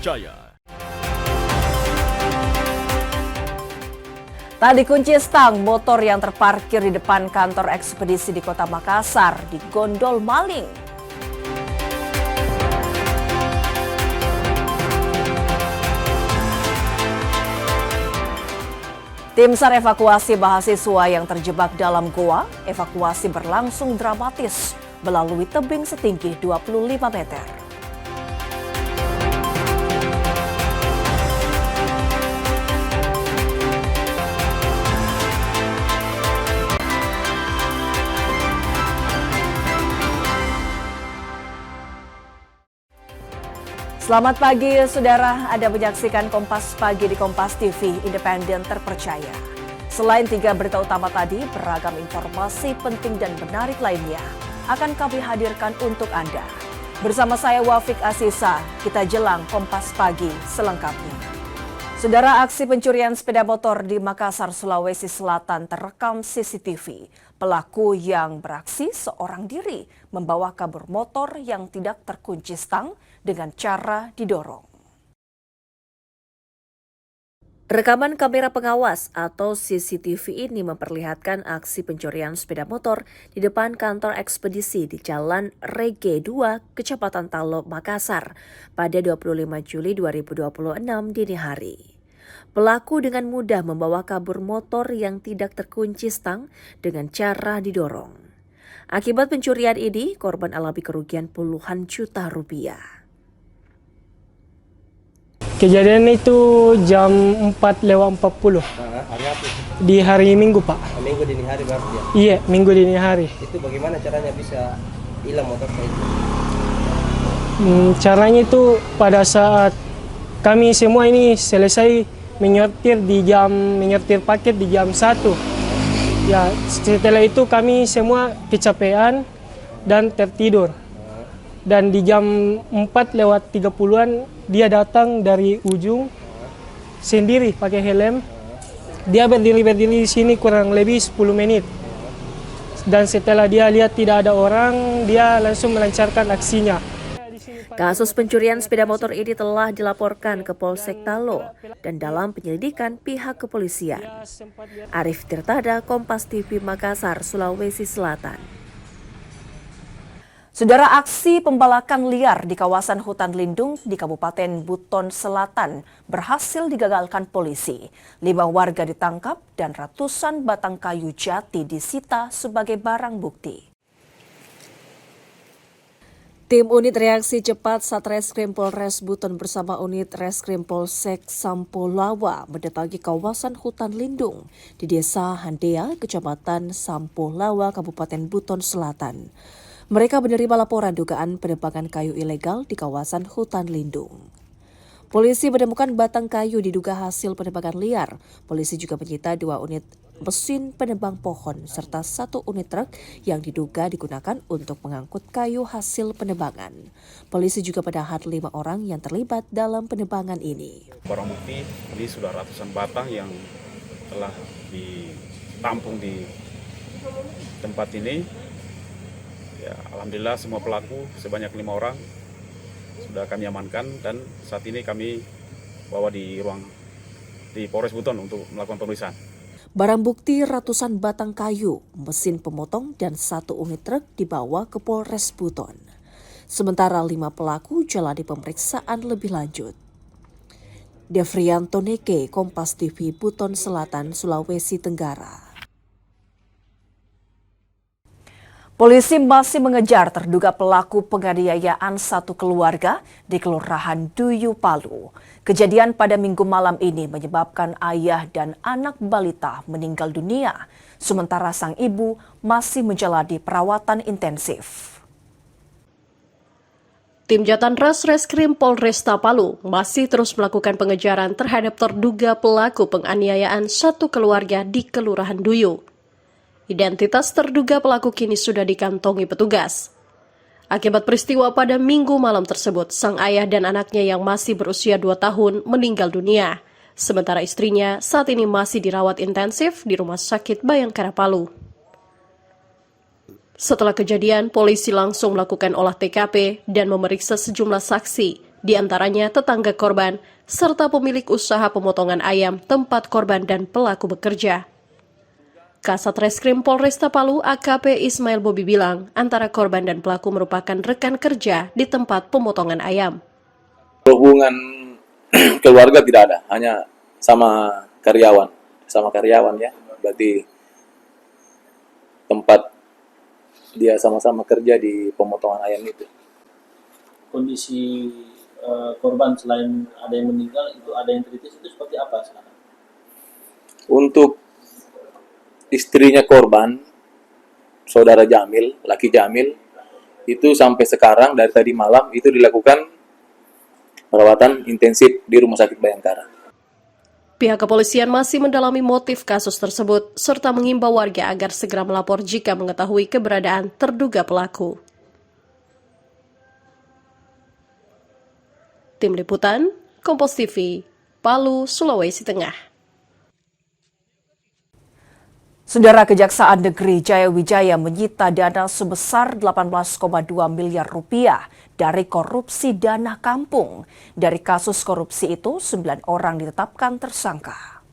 terpercaya. Tak dikunci stang, motor yang terparkir di depan kantor ekspedisi di Kota Makassar digondol maling. Tim SAR evakuasi mahasiswa yang terjebak dalam goa. Evakuasi berlangsung dramatis melalui tebing setinggi 25 meter. Selamat pagi, saudara. Anda menyaksikan Kompas Pagi di Kompas TV, independen terpercaya. Selain 3 berita utama tadi, beragam informasi penting dan menarik lainnya akan kami hadirkan untuk Anda. Bersama saya Wafik Asisa, kita jelang Kompas Pagi selengkapnya. Saudara, aksi pencurian sepeda motor di Makassar, Sulawesi Selatan terekam CCTV. Pelaku yang beraksi seorang diri membawa kabur motor yang tidak terkunci stang dengan cara didorong. Rekaman kamera pengawas atau CCTV ini memperlihatkan aksi pencurian sepeda motor di depan kantor ekspedisi di Jalan Rege 2, Kecamatan Talo, Makassar pada 25 Juli 2026 dini hari. Pelaku dengan mudah membawa kabur motor yang tidak terkunci stang dengan cara didorong. Akibat pencurian ini, korban alami kerugian puluhan juta rupiah. Kejadian itu jam 4:40. Hari apa? Di hari Minggu, Pak. Minggu dini hari berarti ya? Iya, Minggu dini hari. Itu bagaimana caranya bisa hilang motornya itu? Caranya itu pada saat kami semua ini selesai menyetir paket di jam 1. Ya, setelah itu kami semua kecapean dan tertidur. Dan di jam 4:30-an dia datang dari ujung sendiri pakai helm. Dia berdiri di sini kurang lebih 10 menit. Dan setelah dia lihat tidak ada orang, dia langsung melancarkan aksinya. Kasus pencurian sepeda motor ini telah dilaporkan ke Polsek Talo dan dalam penyelidikan pihak kepolisian. Arif Tirtada, Kompas TV Makassar, Sulawesi Selatan. Saudara, aksi pembalakan liar di kawasan hutan lindung di Kabupaten Buton Selatan berhasil digagalkan polisi. 5 warga ditangkap dan ratusan batang kayu jati disita sebagai barang bukti. Tim Unit Reaksi Cepat Satreskrim Polres Buton bersama Unit Reskrim Polsek Sampolawa mendatangi kawasan hutan lindung di Desa Handea, Kecamatan Sampolawa, Kabupaten Buton Selatan. Mereka menerima laporan dugaan penebangan kayu ilegal di kawasan hutan lindung. Polisi menemukan batang kayu diduga hasil penebangan liar. Polisi juga menyita 2 unit mesin penebang pohon serta 1 unit truk yang diduga digunakan untuk mengangkut kayu hasil penebangan. Polisi juga menahan 5 orang yang terlibat dalam penebangan ini. Barang bukti ini sudah ratusan batang yang telah ditampung di tempat ini. Ya, alhamdulillah semua pelaku sebanyak 5 orang sudah kami amankan dan saat ini kami bawa di Polres Buton untuk melakukan pemeriksaan. Barang bukti ratusan batang kayu, mesin pemotong dan 1 unit truk dibawa ke Polres Buton. Sementara 5 pelaku jalani pemeriksaan lebih lanjut. Devrianto Neke, Kompas TV Buton Selatan, Sulawesi Tenggara. Polisi masih mengejar terduga pelaku penganiayaan satu keluarga di Kelurahan Duyu, Palu. Kejadian pada Minggu malam ini menyebabkan ayah dan anak balita meninggal dunia, sementara sang ibu masih menjalani perawatan intensif. Tim Jatan Ras Reskrim Polresta Palu masih terus melakukan pengejaran terhadap terduga pelaku penganiayaan satu keluarga di Kelurahan Duyu. Identitas terduga pelaku kini sudah dikantongi petugas. Akibat peristiwa pada Minggu malam tersebut, sang ayah dan anaknya yang masih berusia 2 tahun meninggal dunia. Sementara istrinya saat ini masih dirawat intensif di Rumah Sakit Bayangkara Palu. Setelah kejadian, polisi langsung melakukan olah TKP dan memeriksa sejumlah saksi di antaranya tetangga korban, serta pemilik usaha pemotongan ayam tempat korban dan pelaku bekerja. Kasat Reskrim Polresta Palu AKP Ismail Bobi bilang, antara korban dan pelaku merupakan rekan kerja di tempat pemotongan ayam. Hubungan keluarga tidak ada, hanya sama karyawan ya. Berarti tempat dia sama-sama kerja di pemotongan ayam itu. Kondisi korban selain ada yang meninggal, itu ada yang kritis, itu seperti apa sekarang? Untuk istrinya korban, saudara Jamil, laki Jamil, itu sampai sekarang dari tadi malam itu dilakukan perawatan intensif di Rumah Sakit Bayangkara. Pihak kepolisian masih mendalami motif kasus tersebut, serta mengimbau warga agar segera melapor jika mengetahui keberadaan terduga pelaku. Tim Liputan, Kompas TV, Palu, Sulawesi Tengah. Saudara, Kejaksaan Negeri Jayawijaya menyita dana sebesar 18,2 miliar rupiah dari korupsi dana kampung. Dari kasus korupsi itu, 9 orang ditetapkan tersangka.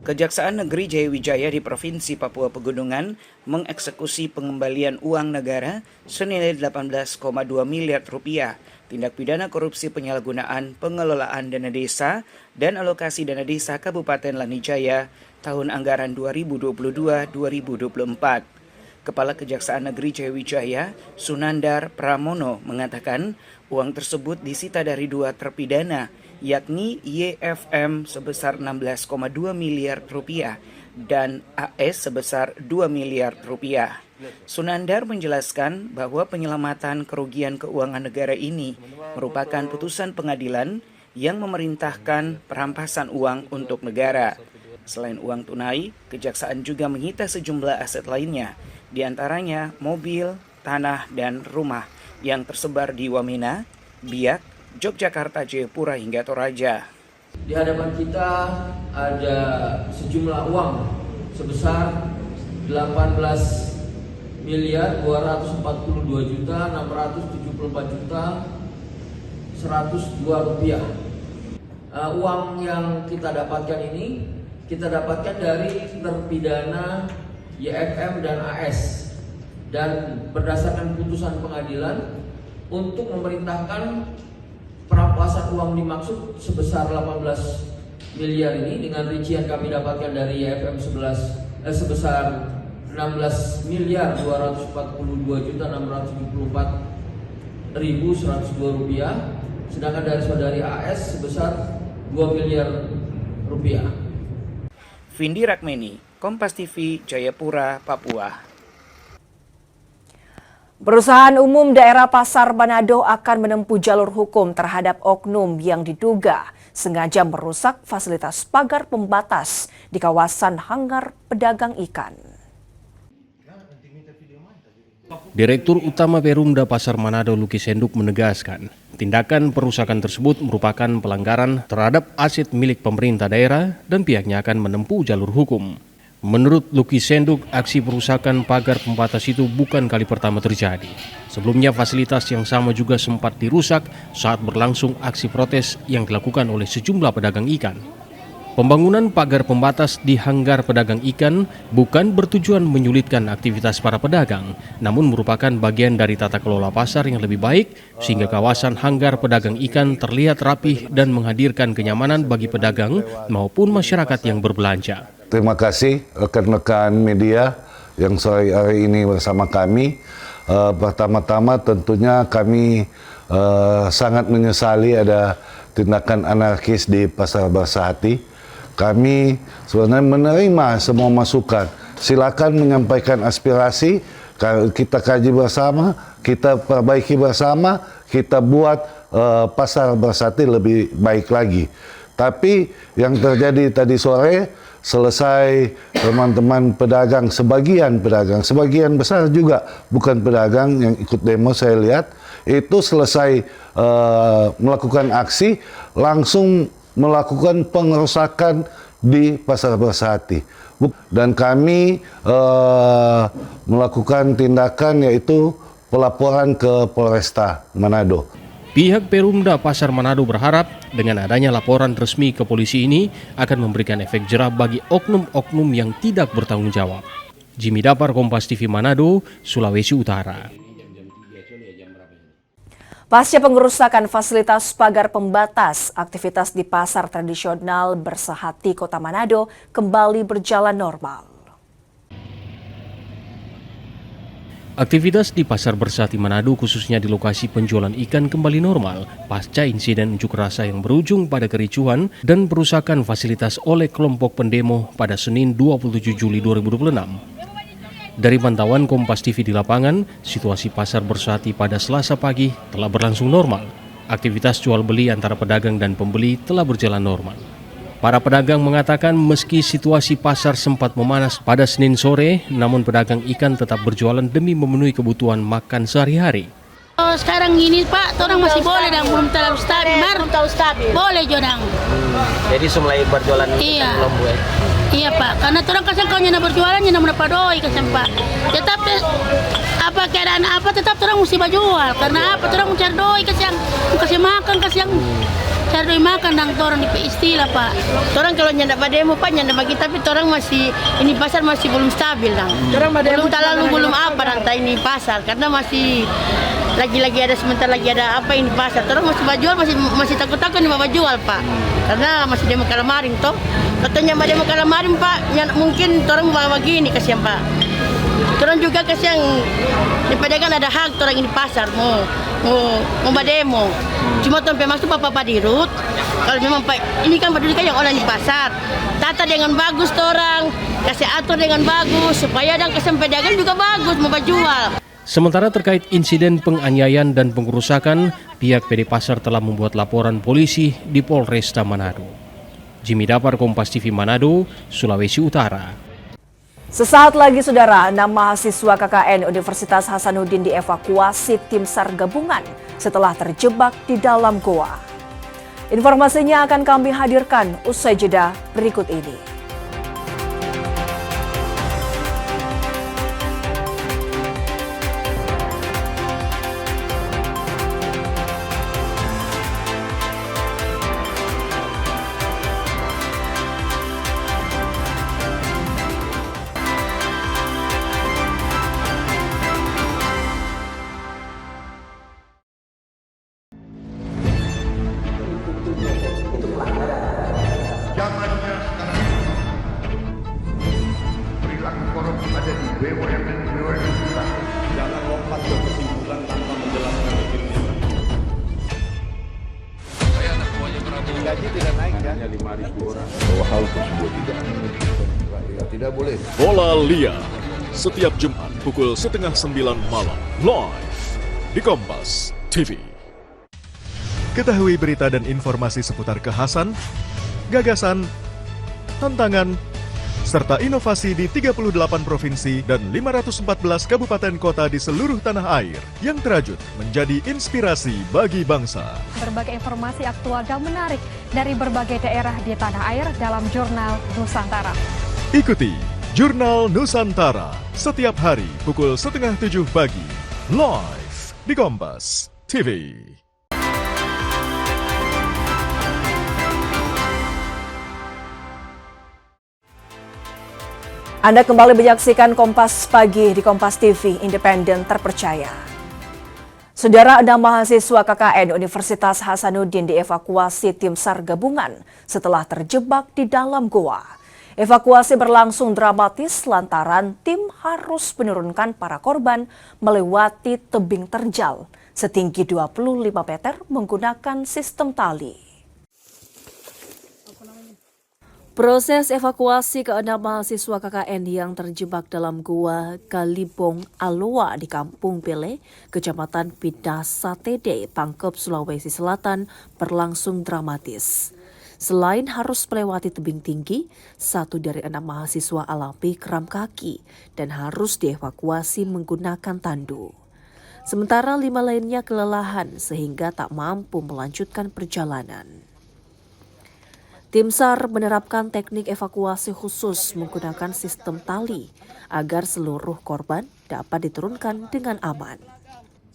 Kejaksaan Negeri Jayawijaya di Provinsi Papua Pegunungan mengeksekusi pengembalian uang negara senilai 18,2 miliar rupiah, tindak pidana korupsi penyalahgunaan pengelolaan dana desa dan alokasi dana desa Kabupaten Lanijaya tahun anggaran 2022-2024. Kepala Kejaksaan Negeri Jayawijaya, Sunandar Pramono, mengatakan uang tersebut disita dari 2 terpidana, yakni YFM sebesar 16,2 miliar rupiah dan AS sebesar 2 miliar rupiah. Sunandar menjelaskan bahwa penyelamatan kerugian keuangan negara ini merupakan putusan pengadilan yang memerintahkan perampasan uang untuk negara. Selain uang tunai, Kejaksaan juga menyita sejumlah aset lainnya, di antaranya mobil, tanah, dan rumah yang tersebar di Wamena, Biak, Yogyakarta, Jayapura, hingga Toraja. Di hadapan kita ada sejumlah uang sebesar 18 miliar 242 juta 674 juta 102 rupiah. Uang yang kita dapatkan ini kita dapatkan dari terpidana YFM dan AS, dan berdasarkan putusan pengadilan untuk memerintahkan perampasan uang dimaksud sebesar 18 miliar ini dengan rincian kami dapatkan dari YFM sebesar 16 miliar 242 juta 674 ribu 102 rupiah, sedangkan dari saudari AS sebesar 2 miliar rupiah. Vindi Rakmeni, Kompas TV, Jayapura, Papua. Perusahaan Umum Daerah Pasar Manado akan menempuh jalur hukum terhadap oknum yang diduga sengaja merusak fasilitas pagar pembatas di kawasan hanggar pedagang ikan. Direktur Utama Perumda Pasar Manado Luki Senduk menegaskan, tindakan perusakan tersebut merupakan pelanggaran terhadap aset milik pemerintah daerah dan pihaknya akan menempuh jalur hukum. Menurut Luki Senduk, aksi perusakan pagar pembatas itu bukan kali pertama terjadi. Sebelumnya fasilitas yang sama juga sempat dirusak saat berlangsung aksi protes yang dilakukan oleh sejumlah pedagang ikan. Pembangunan pagar pembatas di hanggar pedagang ikan bukan bertujuan menyulitkan aktivitas para pedagang, namun merupakan bagian dari tata kelola pasar yang lebih baik sehingga kawasan hanggar pedagang ikan terlihat rapih dan menghadirkan kenyamanan bagi pedagang maupun masyarakat yang berbelanja. Terima kasih rekan-rekan media yang sore hari ini bersama kami. Pertama-tama tentunya kami sangat menyesali ada tindakan anarkis di Pasar Bersahati. Kami sebenarnya menerima semua masukan. Silakan menyampaikan aspirasi, kita kaji bersama, kita perbaiki bersama, kita buat Pasar Bersahati lebih baik lagi. Tapi yang terjadi tadi sore, selesai teman-teman pedagang, sebagian besar juga bukan pedagang yang ikut demo saya lihat, itu selesai melakukan aksi, langsung melakukan pengerusakan di Pasar Bersahati. Dan kami melakukan tindakan yaitu pelaporan ke Polresta Manado. Pihak Perumda Pasar Manado berharap dengan adanya laporan resmi ke polisi ini akan memberikan efek jerah bagi oknum-oknum yang tidak bertanggung jawab. Jimmy Dapar, Kompas TV Manado, Sulawesi Utara. Pasca pengerusakan fasilitas pagar pembatas, aktivitas di pasar tradisional Bersahati Kota Manado kembali berjalan normal. Aktivitas di Pasar Bersahati Manado khususnya di lokasi penjualan ikan kembali normal pasca insiden unjuk rasa yang berujung pada kericuhan dan perusakan fasilitas oleh kelompok pendemo pada Senin 27 Juli 2026. Dari pantauan Kompas TV di lapangan, situasi Pasar Bersahati pada Selasa pagi telah berlangsung normal. Aktivitas jual beli antara pedagang dan pembeli telah berjalan normal. Para pedagang mengatakan meski situasi pasar sempat memanas pada Senin sore, namun pedagang ikan tetap berjualan demi memenuhi kebutuhan makan sehari-hari. Sekarang ini Pak, orang masih boleh dan belum terlalu stabil, belum tahu stabil. Boleh jodang. Jadi mulai berjualan belum Bu? Iya Pak, karena orang kasih kau nyana berjualan nyana mendapat doi kasih Pak. Tetap apa keadaan apa tetap orang mesti berjual. Karena apa? Orang mencari doi kasih makan kasih yang cari doi makan dan orang di istilah Pak. Orang kalau nyanda demo Pak nyanda bagi tapi orang masih ini pasar masih belum stabil dang. Belum terlalu belum apa rantai ini pasar karena masih lagi-lagi ada sebentar lagi ada apa ini pasar. Orang masih berjual masih takut-takut nih mau jual Pak. Karena masih demo kalamaring toh. Katanya demo kalamaring Pak, mungkin orang bawa begini kasihan Pak. Orang juga kasihan di pedagang ada hak orang ini pasar mau demo. Cuma sampai masuk Bapak dirut. Kalau memang Pak ini kan berdiri yang orang di pasar. Tata dengan bagus orang, kasih atur dengan bagus supaya dan kesan pedagang juga bagus mau jual. Sementara terkait insiden penganiayaan dan pengerusakan, pihak PD Pasar telah membuat laporan polisi di Polresta Manado. Jimmy Dapar, Kompas TV Manado, Sulawesi Utara. Sesaat lagi saudara, 6 mahasiswa KKN Universitas Hasanuddin dievakuasi tim SAR gabungan setelah terjebak di dalam goa. Informasinya akan kami hadirkan usai jeda berikut ini. Jangan lompat ke kesimpulan tanpa menjelaskan dirinya. Saya anak buahnya Prabowo. Gaji tidak naik kan? Hanya 5.000 orang. Bahwa hal tersebut tidak boleh. Bola Liar setiap Jumat pukul 8:30 malam live di Kompas TV. Ketahui berita dan informasi seputar kekhasan, gagasan, tantangan, serta inovasi di 38 provinsi dan 514 kabupaten kota di seluruh tanah air yang terajut menjadi inspirasi bagi bangsa. Berbagai informasi aktual dan menarik dari berbagai daerah di tanah air dalam Jurnal Nusantara. Ikuti Jurnal Nusantara setiap hari pukul 6:30 pagi, live di Kompas TV. Anda kembali menyaksikan Kompas Pagi di Kompas TV, independen terpercaya. Saudara, 6 mahasiswa KKN Universitas Hasanuddin dievakuasi tim SAR gabungan setelah terjebak di dalam goa. Evakuasi berlangsung dramatis lantaran tim harus menurunkan para korban melewati tebing terjal setinggi 25 meter menggunakan sistem tali. Proses evakuasi ke-6 mahasiswa KKN yang terjebak dalam gua Kalibong Aloa di Kampung Pele, Kecamatan Pidasatede, Pangkep, Sulawesi Selatan berlangsung dramatis. Selain harus melewati tebing tinggi, 1 dari 6 mahasiswa alami kram kaki dan harus dievakuasi menggunakan tandu. Sementara 5 lainnya kelelahan sehingga tak mampu melanjutkan perjalanan. Tim SAR menerapkan teknik evakuasi khusus menggunakan sistem tali agar seluruh korban dapat diturunkan dengan aman.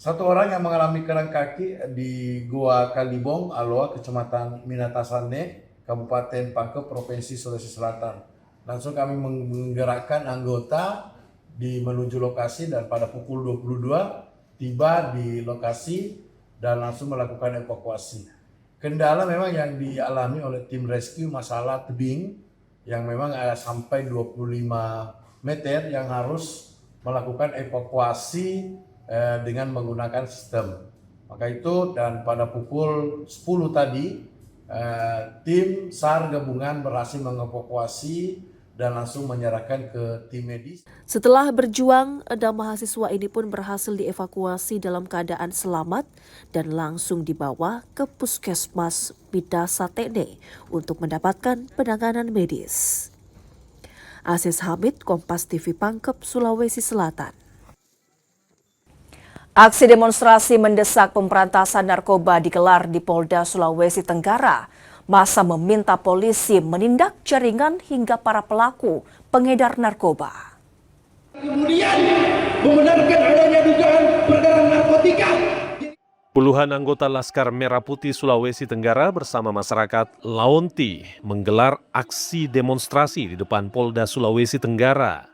Satu orang yang mengalami kena kaki di Gua Kalibong, Aloa, Kecamatan Minatasane, Kabupaten Pangkep, Provinsi Sulawesi Selatan. Langsung kami menggerakkan anggota menuju lokasi dan pada pukul 22 tiba di lokasi dan langsung melakukan evakuasi. Kendala memang yang dialami oleh tim rescue masalah tebing yang memang sampai 25 meter yang harus melakukan evakuasi dengan menggunakan sistem. Maka itu dan pada pukul 10 tadi tim SAR gabungan berhasil mengevakuasi dan langsung menyerahkan ke tim medis. Setelah berjuang, 6 mahasiswa ini pun berhasil dievakuasi dalam keadaan selamat dan langsung dibawa ke Puskesmas Midasatene untuk mendapatkan penanganan medis. Aziz Hamid, Kompas TV Pangkep, Sulawesi Selatan. Aksi demonstrasi mendesak pemberantasan narkoba digelar di Polda Sulawesi Tenggara. Massa meminta polisi menindak jaringan hingga para pelaku pengedar narkoba. Kemudian membenarkan adanya dugaan peredaran narkotika. Puluhan anggota Laskar Merah Putih Sulawesi Tenggara bersama masyarakat Laonti menggelar aksi demonstrasi di depan Polda Sulawesi Tenggara.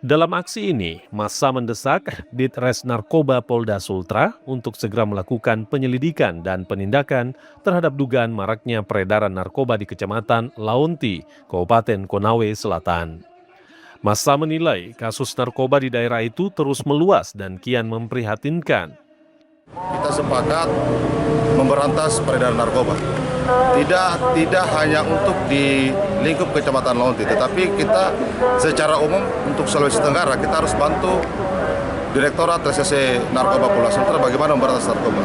Dalam aksi ini, massa mendesak Ditres Narkoba Polda Sultra untuk segera melakukan penyelidikan dan penindakan terhadap dugaan maraknya peredaran narkoba di Kecamatan Laonti, Kabupaten Konawe Selatan. Massa menilai kasus narkoba di daerah itu terus meluas dan kian memprihatinkan. Kita sepakat memberantas peredaran narkoba. Tidak hanya untuk di lingkup Kecamatan Laonti, tetapi kita secara umum untuk Sulawesi Tenggara kita harus bantu Direktorat Reserse Narkoba Polda Sultra bagaimana memberantas narkoba.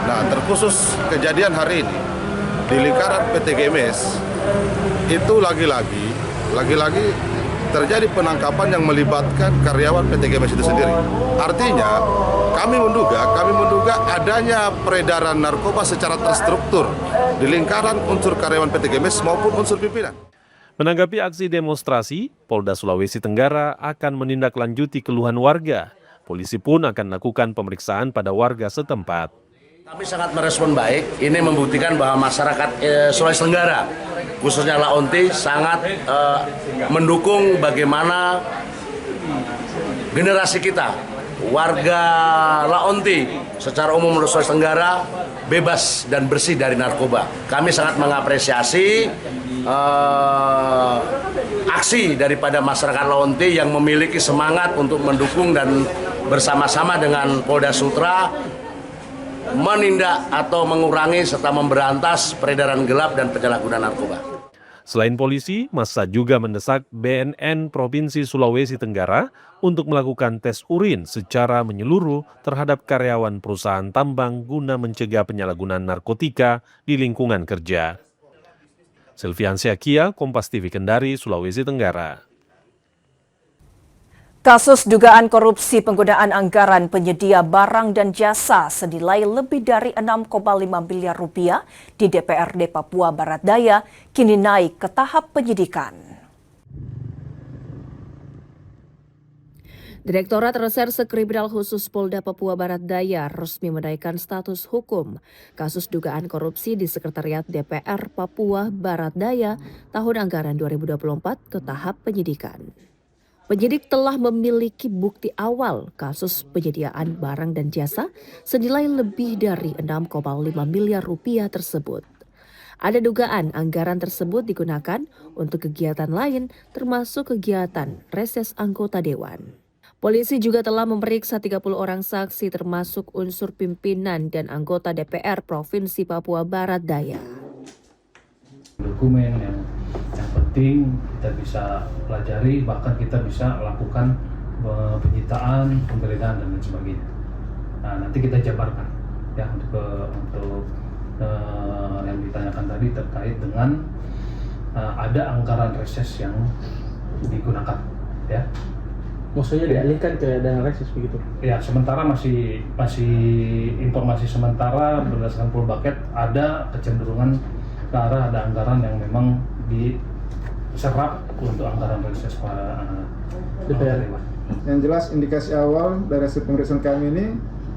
Nah, terkhusus kejadian hari ini di lingkaran PT GMS itu lagi-lagi terjadi penangkapan yang melibatkan karyawan PT GMS itu sendiri. Artinya kami menduga adanya peredaran narkoba secara terstruktur di lingkaran unsur karyawan PT GMS maupun unsur pimpinan. Menanggapi aksi demonstrasi, Polda Sulawesi Tenggara akan menindaklanjuti keluhan warga. Polisi pun akan melakukan pemeriksaan pada warga setempat. Kami sangat merespon baik. Ini membuktikan bahwa masyarakat Sulawesi Tenggara, khususnya Laonti, sangat mendukung bagaimana generasi kita, warga Laonti secara umum Sulawesi Tenggara bebas dan bersih dari narkoba. Kami sangat mengapresiasi aksi daripada masyarakat Laonti yang memiliki semangat untuk mendukung dan bersama-sama dengan Polda Sultra menindak atau mengurangi serta memberantas peredaran gelap dan penyalahgunaan narkoba. Selain polisi, massa juga mendesak BNN Provinsi Sulawesi Tenggara untuk melakukan tes urin secara menyeluruh terhadap karyawan perusahaan tambang guna mencegah penyalahgunaan narkotika di lingkungan kerja. Silviansyah Kia, Kompas TV Kendari, Sulawesi Tenggara. Kasus dugaan korupsi penggunaan anggaran penyedia barang dan jasa senilai lebih dari 6,5 miliar rupiah di DPRD Papua Barat Daya kini naik ke tahap penyidikan. Direktorat Reserse Kriminal Khusus Polda Papua Barat Daya resmi menaikkan status hukum kasus dugaan korupsi di Sekretariat DPR Papua Barat Daya tahun anggaran 2024 ke tahap penyidikan. Penyidik telah memiliki bukti awal kasus penyediaan barang dan jasa senilai lebih dari 6,5 miliar rupiah tersebut. Ada dugaan anggaran tersebut digunakan untuk kegiatan lain termasuk kegiatan reses anggota dewan. Polisi juga telah memeriksa 30 orang saksi termasuk unsur pimpinan dan anggota DPR Provinsi Papua Barat Daya. Dokumen yang penting kita bisa pelajari, bahkan kita bisa melakukan penyitaan, penggeledahan dan lain sebagainya. Nah, nanti kita jabarkan ya untuk yang ditanyakan tadi terkait dengan ada anggaran reses yang digunakan ya. Maksudnya dialihkan ke dana reses begitu? Ya, sementara masih informasi sementara berdasarkan full bucket ada kecenderungan ke arah ada anggaran yang memang diserap untuk anggaran reses DPR. Yang jelas indikasi awal dari hasil pemeriksaan kami ini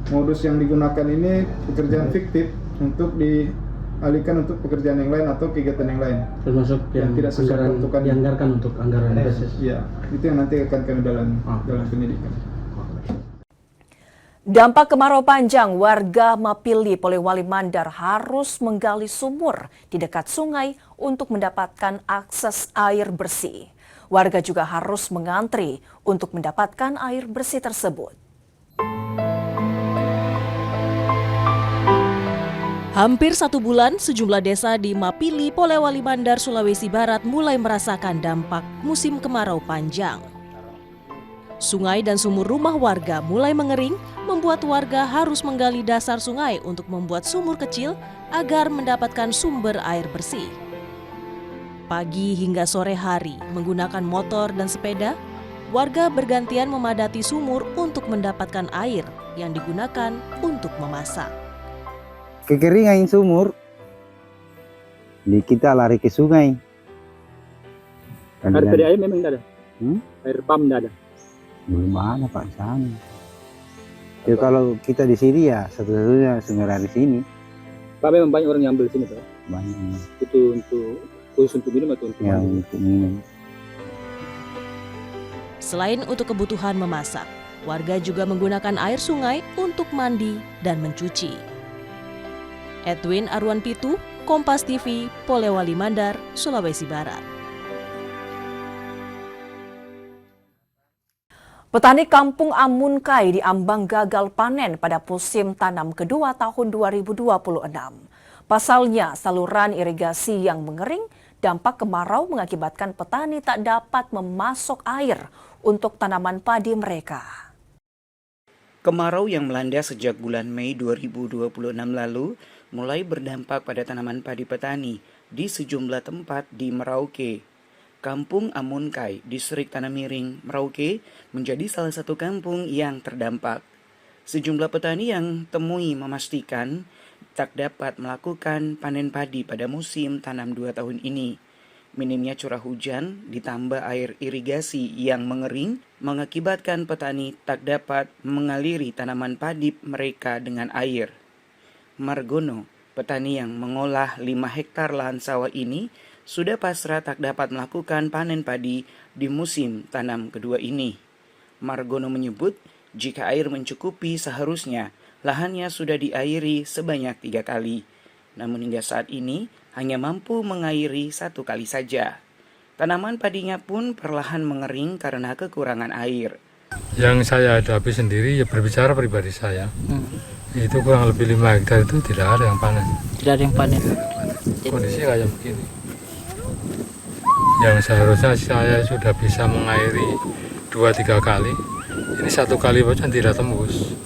modus yang digunakan ini pekerjaan fiktif untuk dialihkan untuk pekerjaan yang lain atau kegiatan yang lain. Termasuk yang tidak sesuai peruntukan dianggarkan untuk anggaran reses. Ya, itu yang nanti akan kami dalam penyidikan. Dampak kemarau panjang, warga Mapili, Polewali Mandar harus menggali sumur di dekat sungai untuk mendapatkan akses air bersih. Warga juga harus mengantri untuk mendapatkan air bersih tersebut. Hampir 1 bulan, sejumlah desa di Mapili, Polewali Mandar, Sulawesi Barat mulai merasakan dampak musim kemarau panjang. Sungai dan sumur rumah warga mulai mengering, membuat warga harus menggali dasar sungai untuk membuat sumur kecil agar mendapatkan sumber air bersih. Pagi hingga sore hari, menggunakan motor dan sepeda, warga bergantian memadati sumur untuk mendapatkan air yang digunakan untuk memasak. Kekeringan sumur, kita lari ke sungai. Air dari air memang tidak ada? Air pam tidak ada? Belum ada Pak sana. Ya, kalau kita di sini ya satu-satunya sumber air di sini. Pak, memang banyak orang yang ambil sini Pak? Banyak. Itu khusus untuk minum atau untuk yang untuk minum. Selain untuk kebutuhan memasak, warga juga menggunakan air sungai untuk mandi dan mencuci. Edwin Arwan Pitu, Kompas TV, Polewali Mandar, Sulawesi Barat. Petani Kampung Amunkai di Ambang gagal panen pada musim tanam kedua tahun 2026. Pasalnya, saluran irigasi yang mengering, dampak kemarau mengakibatkan petani tak dapat memasok air untuk tanaman padi mereka. Kemarau yang melanda sejak bulan Mei 2026 lalu mulai berdampak pada tanaman padi petani di sejumlah tempat di Merauke. Kampung Amunkai, Distrik Tanah Miring, Merauke menjadi salah satu kampung yang terdampak. Sejumlah petani yang temui memastikan tak dapat melakukan panen padi pada musim tanam 2 tahun ini. Minimnya curah hujan ditambah air irigasi yang mengering mengakibatkan petani tak dapat mengaliri tanaman padi mereka dengan air. Margono, petani yang mengolah 5 hektar lahan sawah ini, sudah pasrah tak dapat melakukan panen padi di musim tanam kedua ini. Margono menyebut jika air mencukupi seharusnya lahannya sudah diairi sebanyak 3 kali. Namun hingga saat ini hanya mampu mengairi 1 kali saja. Tanaman padinya pun perlahan mengering karena kekurangan air. Yang saya hadapi sendiri ya berbicara pribadi saya. Itu kurang lebih 5 hektar itu tidak ada yang panen. Tidak ada yang panen. Kondisi kayak begini. Yang seharusnya saya sudah bisa mengairi 2-3 kali, ini 1 kali saja tidak tembus.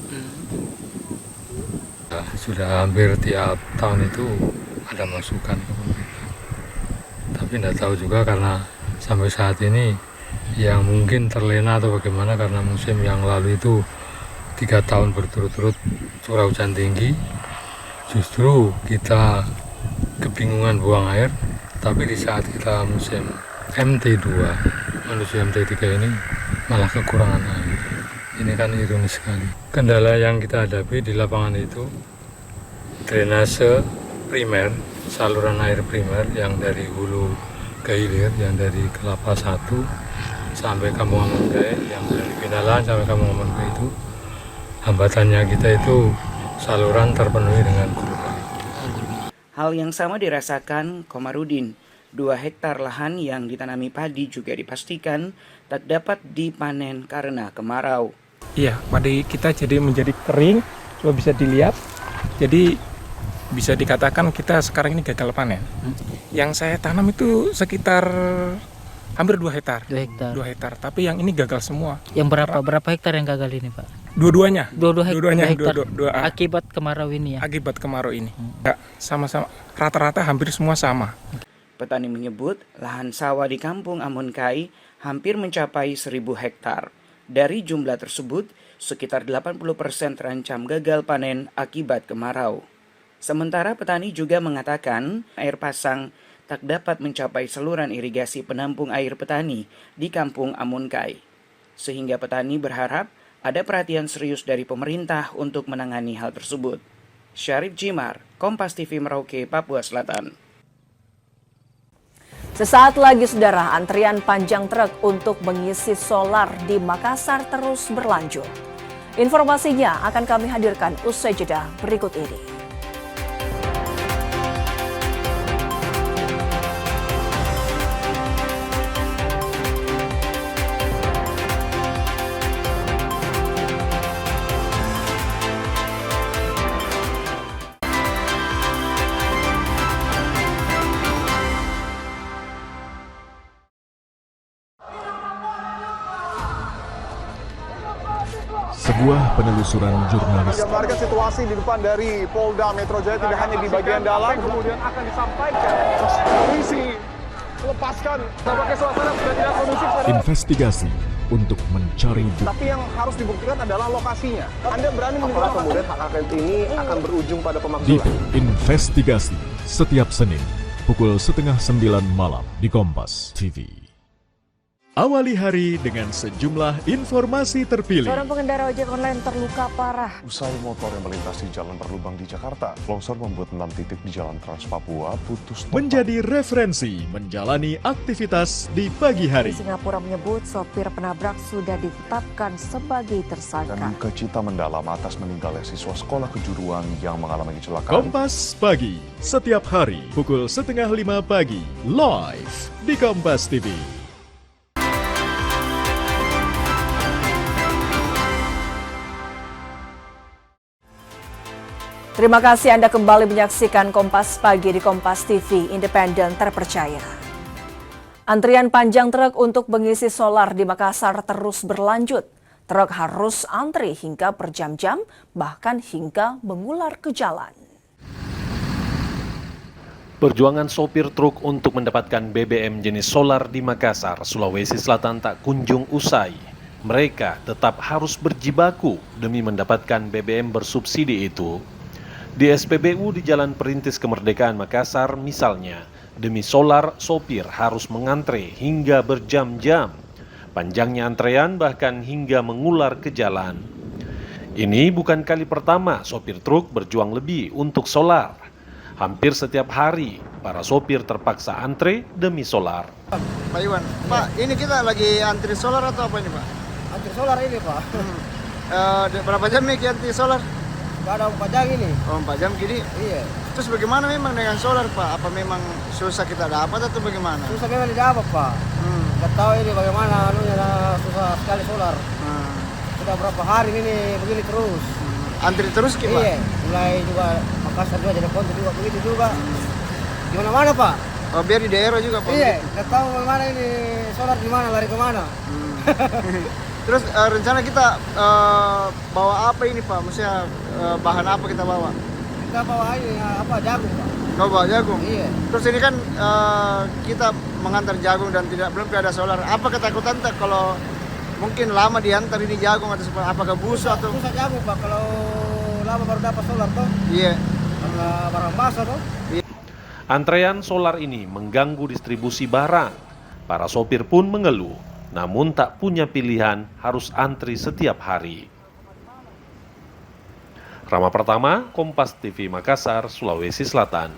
Sudah hampir tiap tahun itu ada masukan ke pemerintah. Tapi tidak tahu juga karena sampai saat ini yang mungkin terlena atau bagaimana karena musim yang lalu itu 3 tahun berturut-turut curah hujan tinggi. Justru kita kebingungan buang air. Tapi di saat kita musim MT2 menuju MT3 ini malah kekurangan air. Ini kan ironis sekali. Kendala yang kita hadapi di lapangan itu drainase primer, saluran air primer yang dari hulu ke hilir, yang dari Kelapa 1 sampai Kampung Amunkai, yang dari Pinalan sampai Kampung Amunkai itu hambatannya kita itu saluran terpenuhi dengan gurun. Hal yang sama dirasakan Komarudin. 2 hektar lahan yang ditanami padi juga dipastikan tak dapat dipanen karena kemarau. Iya, padi kita menjadi kering, coba bisa dilihat. Jadi bisa dikatakan kita sekarang ini gagal panen. Yang saya tanam itu sekitar hampir 2 hektar. 2 hektar. Tapi yang ini gagal semua. Yang berapa hektar yang gagal ini, Pak? Dua-duanya. Dua-duanya hektar. Dua. Akibat kemarau ini ya. Akibat kemarau ini. Ya, sama-sama rata-rata hampir semua sama. Petani menyebut lahan sawah di Kampung Amunkai hampir mencapai 1.000 hektar. Dari jumlah tersebut, sekitar 80% terancam gagal panen akibat kemarau. Sementara petani juga mengatakan air pasang tak dapat mencapai saluran irigasi penampung air petani di Kampung Amunkai. Sehingga petani berharap ada perhatian serius dari pemerintah untuk menangani hal tersebut. Syarif Jimar, Kompas TV Merauke, Papua Selatan. Sesaat lagi saudara, antrian panjang truk untuk mengisi solar di Makassar terus berlanjut. Informasinya akan kami hadirkan usai jeda berikut ini. Sebuah penelusuran jurnalis Gambarkan situasi di depan dari Polda Metro Jaya tidak hanya di bagian dalam, kemudian akan disampaikan polisi lepaskan. Tampaknya suasana sudah tidak kondusif. investigasi untuk mencari bukti. Tapi yang harus dibuktikan adalah lokasinya. Anda berani menilai kemudian hak angket ini akan berujung pada pemakzulan. Dipo Investigasi setiap Senin pukul 8:30 malam di Kompas TV. Awali hari dengan sejumlah informasi terpilih. Seorang pengendara ojek online terluka parah. Usai motor yang melintasi jalan berlubang di Jakarta, longsor membuat 6 titik di Jalan Trans Papua putus total. Menjadi referensi menjalani aktivitas di pagi hari. Singapura menyebut sopir penabrak sudah ditetapkan sebagai tersangka. Dan duka cita mendalam atas meninggalnya siswa sekolah kejuruan yang mengalami kecelakaan. Kompas Pagi, setiap hari pukul 4:30 pagi, live di Kompas TV. Terima kasih Anda kembali menyaksikan Kompas Pagi di Kompas TV, independen terpercaya. Antrian panjang truk untuk mengisi solar di Makassar terus berlanjut. Truk harus antri hingga berjam-jam, bahkan hingga mengular ke jalan. Perjuangan sopir truk untuk mendapatkan BBM jenis solar di Makassar, Sulawesi Selatan tak kunjung usai. Mereka tetap harus berjibaku demi mendapatkan BBM bersubsidi itu. Di SPBU di Jalan Perintis Kemerdekaan Makassar misalnya, demi solar sopir harus mengantre hingga berjam-jam. Panjangnya antrean bahkan hingga mengular ke jalan. Ini bukan kali pertama sopir truk berjuang lebih untuk solar. Hampir setiap hari, para sopir terpaksa antre demi solar. Pak Iwan, Pak, ini kita lagi antri solar atau apa ini Pak? Antri solar ini Pak. Berapa jam nih antri solar? Ada 4 jam ini. Oh 4 jam gini? Iya. Terus bagaimana memang dengan solar Pak? Apa memang susah kita dapat atau bagaimana? Susah memang dapat Pak. Nggak tahu ini bagaimana anunya susah sekali solar. Sudah berapa hari ini begini terus. Antri terus Pak? Iya. Mulai juga Makassar juga jadi konten juga begitu juga. Di mana-mana Pak. Oh biar di daerah juga Pak? Iya. Nggak tahu bagaimana ini solar di mana lari kemana. Terus rencana kita bawa apa ini Pak? Maksudnya bahan apa kita bawa? Kita bawa ini jagung Pak. Kau bawa jagung? Iya. Terus ini kan kita mengantar jagung dan belum ada solar. Apa ketakutan tak kalau mungkin lama diantar ini jagung atau seperti apakah busuk atau? Susah jagung Pak kalau lama baru dapat solar toh. Iya. Karena barang basah toh. Iya. Antrean solar ini mengganggu distribusi barang. Para sopir pun mengeluh. Namun tak punya pilihan, harus antri setiap hari. Rama Pertama, Kompas TV Makassar, Sulawesi Selatan.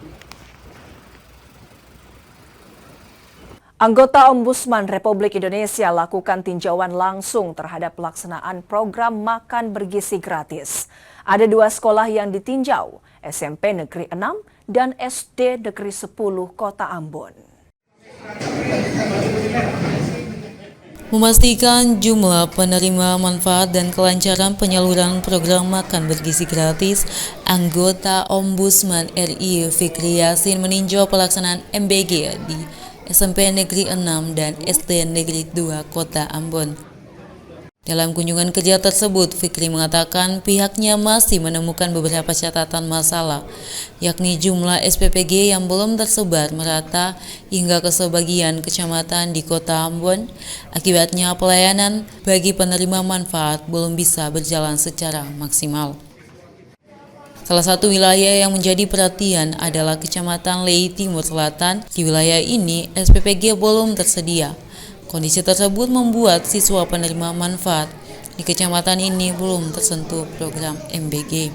Anggota Ombudsman Republik Indonesia lakukan tinjauan langsung terhadap pelaksanaan program makan bergizi gratis. Ada 2 sekolah yang ditinjau, SMP Negeri 6 dan SD Negeri 10 Kota Ambon. Memastikan jumlah penerima manfaat dan kelancaran penyaluran program makan bergizi gratis, anggota Ombudsman RI Fikri Yasin meninjau pelaksanaan MBG di SMP Negeri 6 dan SD Negeri 2 Kota Ambon. Dalam kunjungan kerja tersebut, Fikri mengatakan pihaknya masih menemukan beberapa catatan masalah, yakni jumlah SPPG yang belum tersebar merata hingga ke sebagian kecamatan di Kota Ambon. Akibatnya pelayanan bagi penerima manfaat belum bisa berjalan secara maksimal. Salah satu wilayah yang menjadi perhatian adalah Kecamatan Lei Timur Selatan. Di wilayah ini, SPPG belum tersedia. Kondisi tersebut membuat siswa penerima manfaat di kecamatan ini belum tersentuh program MBG.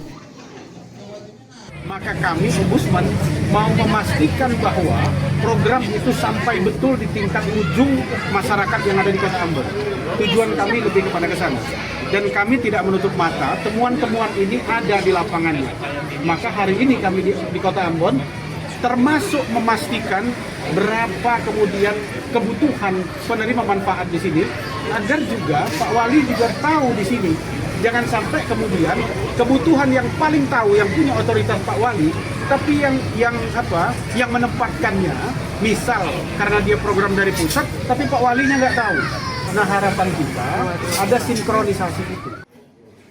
Maka kami Ombudsman mau memastikan bahwa program itu sampai betul di tingkat ujung masyarakat yang ada di Kota Ambon. Tujuan kami lebih kepada ke sana. Dan kami tidak menutup mata, temuan-temuan ini ada di lapangannya. Maka hari ini kami di Kota Ambon termasuk memastikan berapa kemudian kebutuhan penerima manfaat di sini, agar juga Pak Wali juga tahu di sini. Jangan sampai kemudian kebutuhan yang paling tahu, yang punya otoritas Pak Wali, tapi yang menempatkannya, misal karena dia program dari pusat, tapi Pak Walinya nggak tahu. Nah, harapan kita ada sinkronisasi itu.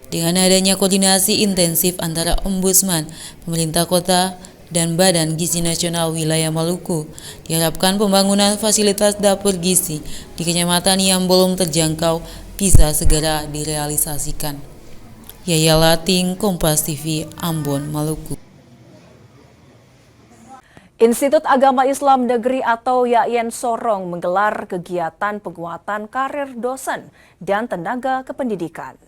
Dengan adanya koordinasi intensif antara Ombudsman, pemerintah kota, dan Badan Gizi Nasional Wilayah Maluku, diharapkan pembangunan fasilitas dapur gizi di kecamatan yang belum terjangkau bisa segera direalisasikan. Yaya Lating, Kompas TV, Ambon, Maluku. Institut Agama Islam Negeri atau YAIN Sorong menggelar kegiatan penguatan karir dosen dan tenaga kependidikan.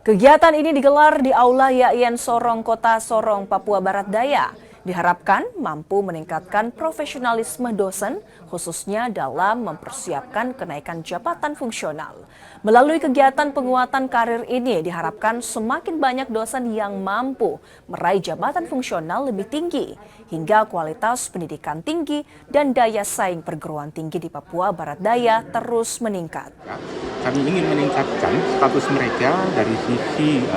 Kegiatan ini digelar di Aula YAIN Sorong, Kota Sorong, Papua Barat Daya. Diharapkan mampu meningkatkan profesionalisme dosen, khususnya dalam mempersiapkan kenaikan jabatan fungsional. Melalui kegiatan penguatan karir ini diharapkan semakin banyak dosen yang mampu meraih jabatan fungsional lebih tinggi, hingga kualitas pendidikan tinggi dan daya saing perguruan tinggi di Papua Barat Daya terus meningkat. Kami ingin meningkatkan status mereka dari sisi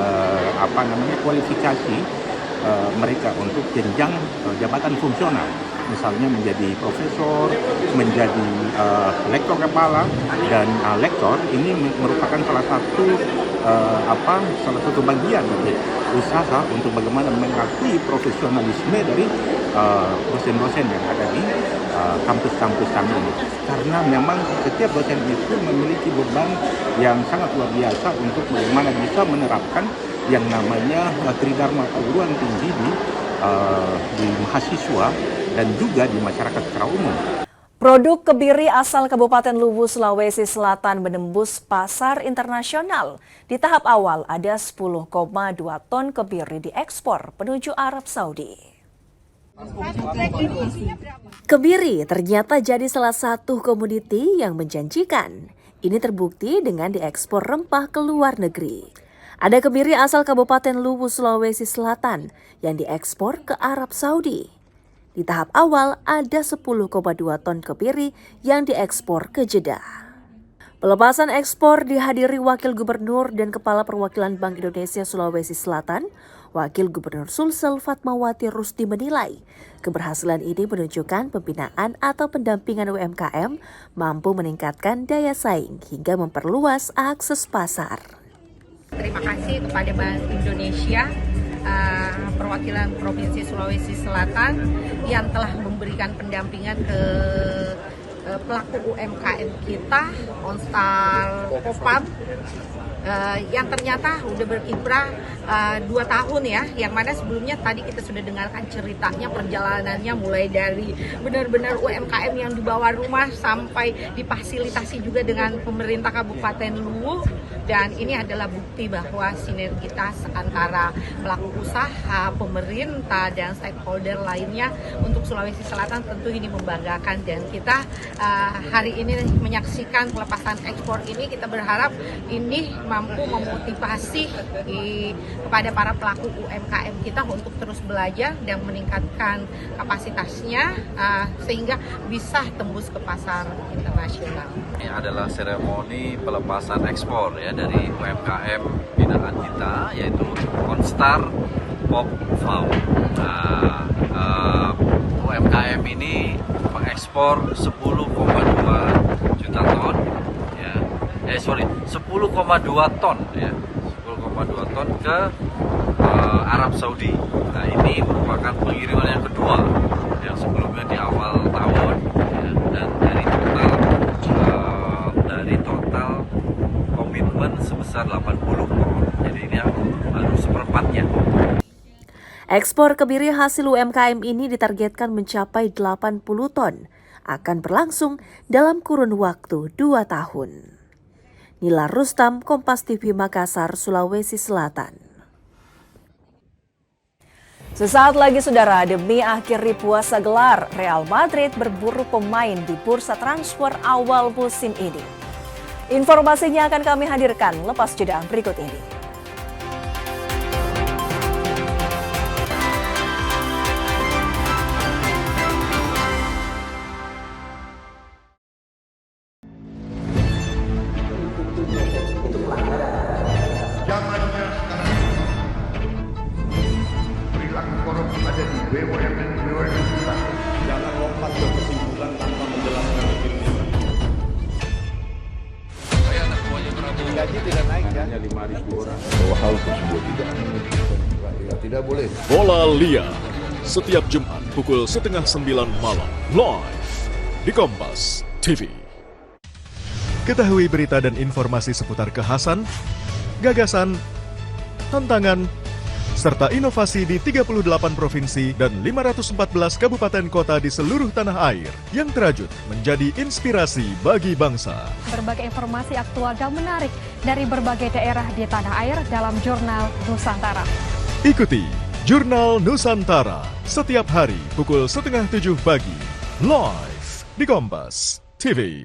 kualifikasi mereka untuk jenjang jabatan fungsional, misalnya menjadi profesor, menjadi lektor kepala, dan lektor ini merupakan salah satu bagian dari usaha untuk bagaimana mengakui profesionalisme dari dosen-dosen yang ada di kampus-kampus kami ini. Karena memang setiap dosen itu memiliki beban yang sangat luar biasa untuk bagaimana bisa menerapkan yang namanya tridharma perguruan tinggi di mahasiswa dan juga di masyarakat secara umum. Produk kebiri asal Kabupaten Luwu, Sulawesi Selatan menembus pasar internasional. Di tahap awal ada 10,2 ton kebiri diekspor menuju Arab Saudi. Kebiri ternyata jadi salah satu komoditi yang menjanjikan. Ini terbukti dengan diekspor rempah ke luar negeri. Ada kebiri asal Kabupaten Luwu, Sulawesi Selatan yang diekspor ke Arab Saudi. Di tahap awal ada 10,2 ton kebiri yang diekspor ke Jeddah. Pelepasan ekspor dihadiri Wakil Gubernur dan Kepala Perwakilan Bank Indonesia Sulawesi Selatan, Wakil Gubernur Sulsel Fatmawati Rusdi menilai keberhasilan ini menunjukkan pembinaan atau pendampingan UMKM mampu meningkatkan daya saing hingga memperluas akses pasar. Terima kasih kepada Bank Indonesia, perwakilan Provinsi Sulawesi Selatan yang telah memberikan pendampingan ke pelaku UMKM kita, Onstal Kopam, yang ternyata udah berkiprah 2 tahun ya, yang mana sebelumnya tadi kita sudah dengarkan ceritanya, perjalanannya mulai dari benar-benar UMKM yang di bawah rumah sampai difasilitasi juga dengan pemerintah Kabupaten Luwu. Dan ini adalah bukti bahwa sinergitas antara pelaku usaha, pemerintah, dan stakeholder lainnya untuk Sulawesi Selatan tentu ini membanggakan. Dan kita hari ini menyaksikan pelepasan ekspor ini, kita berharap ini mampu memotivasi kepada para pelaku UMKM kita untuk terus belajar dan meningkatkan kapasitasnya sehingga bisa tembus ke pasar internasional. Ini adalah seremoni pelepasan ekspor ya dari UMKM binaan kita, yaitu Onstar Pop Fau. UMKM ini mengekspor 10,2 juta ton ya. 10,2 ton ya. 10,2 ton ke Arab Saudi. Nah, ini merupakan pengiriman yang kedua, yang sebelumnya di awal tahun ya. Dan dari total komitmen sebesar 80 ton. Jadi ini baru seperempatnya. Ekspor kebiri hasil UMKM ini ditargetkan mencapai 80 ton. Akan berlangsung dalam kurun waktu 2 tahun. Nila Rustam, Kompas TV Makassar, Sulawesi Selatan. Sesaat lagi saudara, demi akhiri puasa gelar, Real Madrid berburu pemain di bursa transfer awal musim ini. Informasinya akan kami hadirkan lepas jeda berikut ini. Jangan lompat ke kesimpulan tanpa menjelaskan dirinya. Saya anak buahnya Prabowo. Gaji tidak naik kan? Hanya 5.000 orang. Bahwa hal tersebut tidak boleh. Bola Liar setiap Jumat pukul 8:30 malam live di Kompas TV. Ketahui berita dan informasi seputar kekhasan, gagasan, tantangan, serta inovasi di 38 provinsi dan 514 kabupaten kota di seluruh tanah air yang terajut menjadi inspirasi bagi bangsa. Berbagai informasi aktual dan menarik dari berbagai daerah di tanah air dalam Jurnal Nusantara. Ikuti Jurnal Nusantara setiap hari pukul 6:30 pagi live di Kompas TV.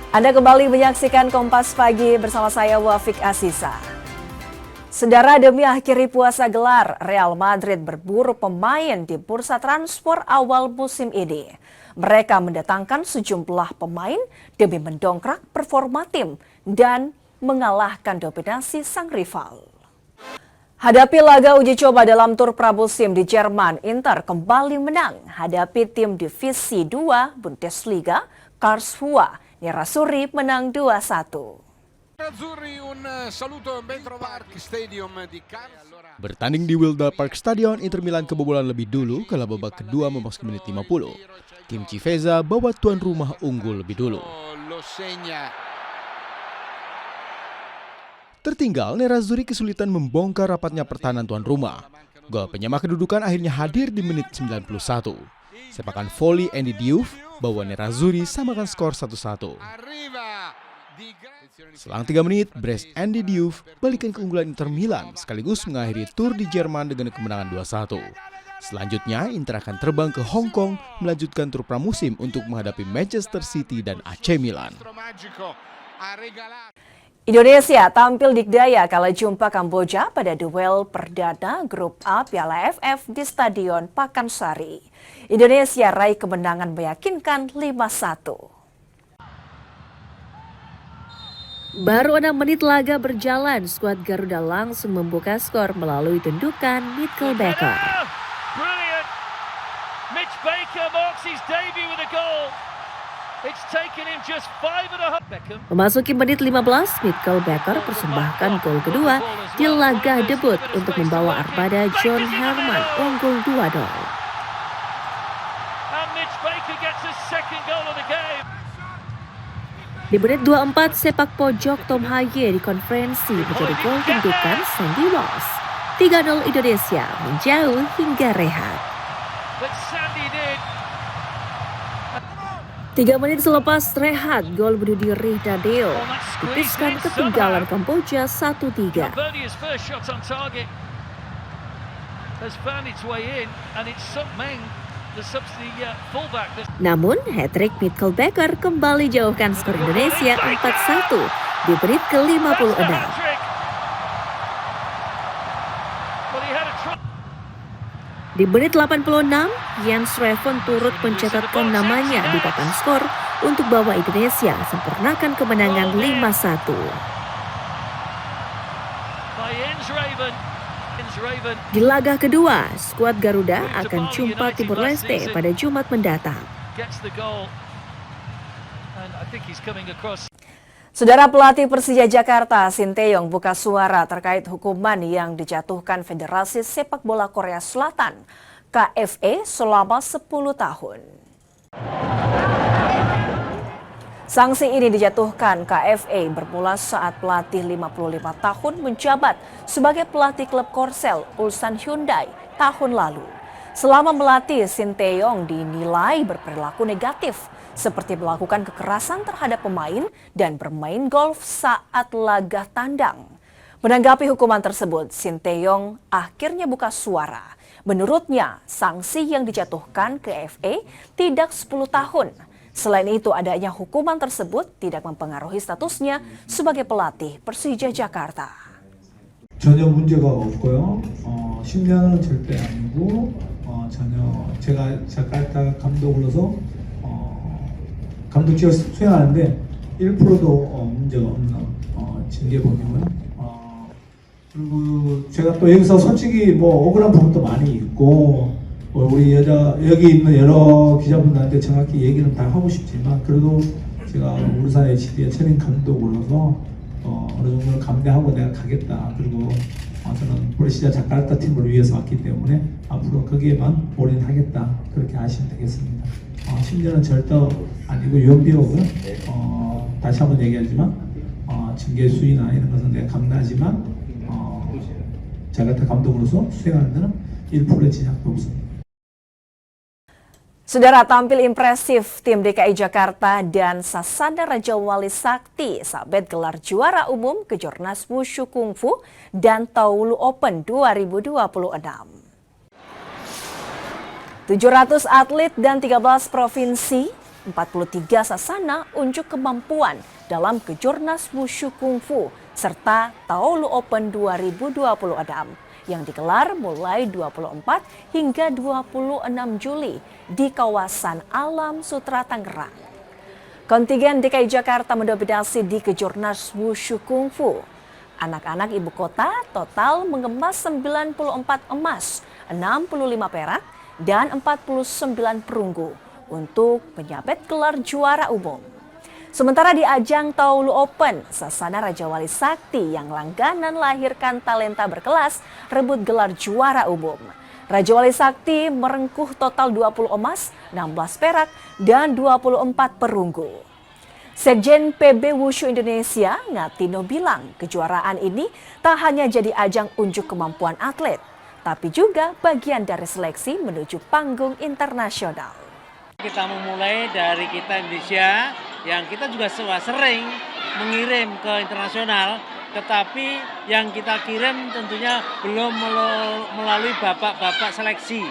Anda kembali menyaksikan Kompas Pagi bersama saya Wafik Asisa. Saudara, demi akhiri puasa gelar, Real Madrid berburu pemain di bursa transfer awal musim ini. Mereka mendatangkan sejumlah pemain demi mendongkrak performa tim dan mengalahkan dominasi sang rival. Hadapi laga uji coba dalam tur pramusim di Jerman, Inter kembali menang hadapi tim Divisi 2 Bundesliga Karlsruhe. Nerazzurri menang 2-1. Bertanding di Wilda Park Stadion, Inter Milan kebobolan lebih dulu kala babak kedua memasuki menit 50. Tim Civeza bawa tuan rumah unggul lebih dulu. Tertinggal, Nerazzurri kesulitan membongkar rapatnya pertahanan tuan rumah. Gol penyama kedudukan akhirnya hadir di menit 91. Sepakan volley Andy Diouf bawa Nerazzurri samakan skor 1-1. Selang 3 menit, brace Andy Diouf balikan keunggulan Inter Milan sekaligus mengakhiri tur di Jerman dengan kemenangan 2-1. Selanjutnya, Inter akan terbang ke Hong Kong melanjutkan tur pramusim untuk menghadapi Manchester City dan AC Milan. Indonesia tampil dikdaya kala jumpa Kamboja pada duel perdana Grup A Piala AFF di Stadion Pakansari. Indonesia raih kemenangan meyakinkan 5-1. Baru 6 menit laga berjalan, skuad Garuda langsung membuka skor melalui tendukan Mikkel Becker. Brilliant. Mitch Baker marks his debut with a goal. It's taken him just 5.5. Memasuki menit 15, Mikkel Becker persembahkan gol kedua di laga debut untuk membawa armada John Herman unggul 2-0. And Mitch Baker gets his second goal of the game. Di menit 24, sepak pojok Tom Haye di konferensi menjadi gol tendukan Sandy Walsh. 3-0 Indonesia menjauh hingga rehat. But Sandy did. 3 menit selepas rehat, gol bunuh diri Dadeo tipiskan ketinggalan Kamboja 1-3. Cambodia's first shot on target has found its way in, and it's Sok Meng, the fullback. Namun, hat-trick Mikkel Becker kembali jauhkan skor Indonesia 4-1 di menit ke-56. Di menit 86, Jens Reven turut mencatatkan namanya di papan skor untuk bawa Indonesia sempurnakan kemenangan 5-1. Di laga kedua, skuad Garuda akan jumpa Timor Leste pada Jumat mendatang. Saudara, pelatih Persija Jakarta, Sinteyong, buka suara terkait hukuman yang dijatuhkan Federasi Sepak Bola Korea Selatan, KFA, selama 10 tahun. Sanksi ini dijatuhkan KFA bermula saat pelatih 55 tahun menjabat sebagai pelatih klub Korsel Ulsan Hyundai tahun lalu. Selama melatih, Sinteyong dinilai berperilaku negatif, seperti melakukan kekerasan terhadap pemain dan bermain golf saat laga tandang. Menanggapi hukuman tersebut, Sinteyong akhirnya buka suara. Menurutnya, sanksi yang dijatuhkan ke FA tidak 10 tahun. Selain itu, adanya hukuman tersebut tidak mempengaruhi statusnya sebagai pelatih Persija Jakarta. 전혀 문제가 없고요. 10년은 절대 아니고 전혀 제가 자카르타 감독으로서 감독직을 수행하는데 1%도 문제가 없는 징계범이고요. 그리고 제가 또 여기서 솔직히 뭐 억울한 부분도 많이 있고 우리 여기 있는 여러 기자분들한테 정확히 얘기는 다 하고 싶지만 그래도 제가 울산 HD의 전임 감독으로서 어느 정도는 감내하고 내가 가겠다. 그리고 저는 프레시자 자카르타 팀을 위해서 왔기 때문에 앞으로 거기에만 올인하겠다. 그렇게 하시면 되겠습니다. 10년은 절대 아니고 유언비어고요. 다시 한번 얘기하지만 징계 수위나 이런 것은 내가 감내하지만 자카르타 감독으로서 수행하는 데는 1%의 진학도 없습니다. Saudara, tampil impresif tim DKI Jakarta dan Sasana Raja Wali Sakti sabet gelar juara umum Kejurnas Wushu Kungfu dan Taulu Open 2026. 700 atlet dan 13 provinsi, 43 sasana unjuk kemampuan dalam Kejurnas Wushu Kungfu serta Taulu Open 2026 yang digelar mulai 24 hingga 26 Juli di kawasan Alam Sutra Tangerang. Kontingen DKI Jakarta mendominasi di Kejurnas Wushu Kungfu. Anak-anak ibu kota total mengemas 94 emas, 65 perak, dan 49 perunggu untuk menyabet gelar juara umum. Sementara di ajang Taulu Open, Sasana Raja Wali Sakti yang langganan lahirkan talenta berkelas rebut gelar juara umum. Raja Wali Sakti merengkuh total 20 emas, 16 perak, dan 24 perunggu. Sekjen PB Wushu Indonesia, Ngatino bilang kejuaraan ini tak hanya jadi ajang unjuk kemampuan atlet, tapi juga bagian dari seleksi menuju panggung internasional. Kita memulai dari kita Indonesia yang kita juga sering mengirim ke internasional, tetapi yang kita kirim tentunya belum melalui babak seleksi.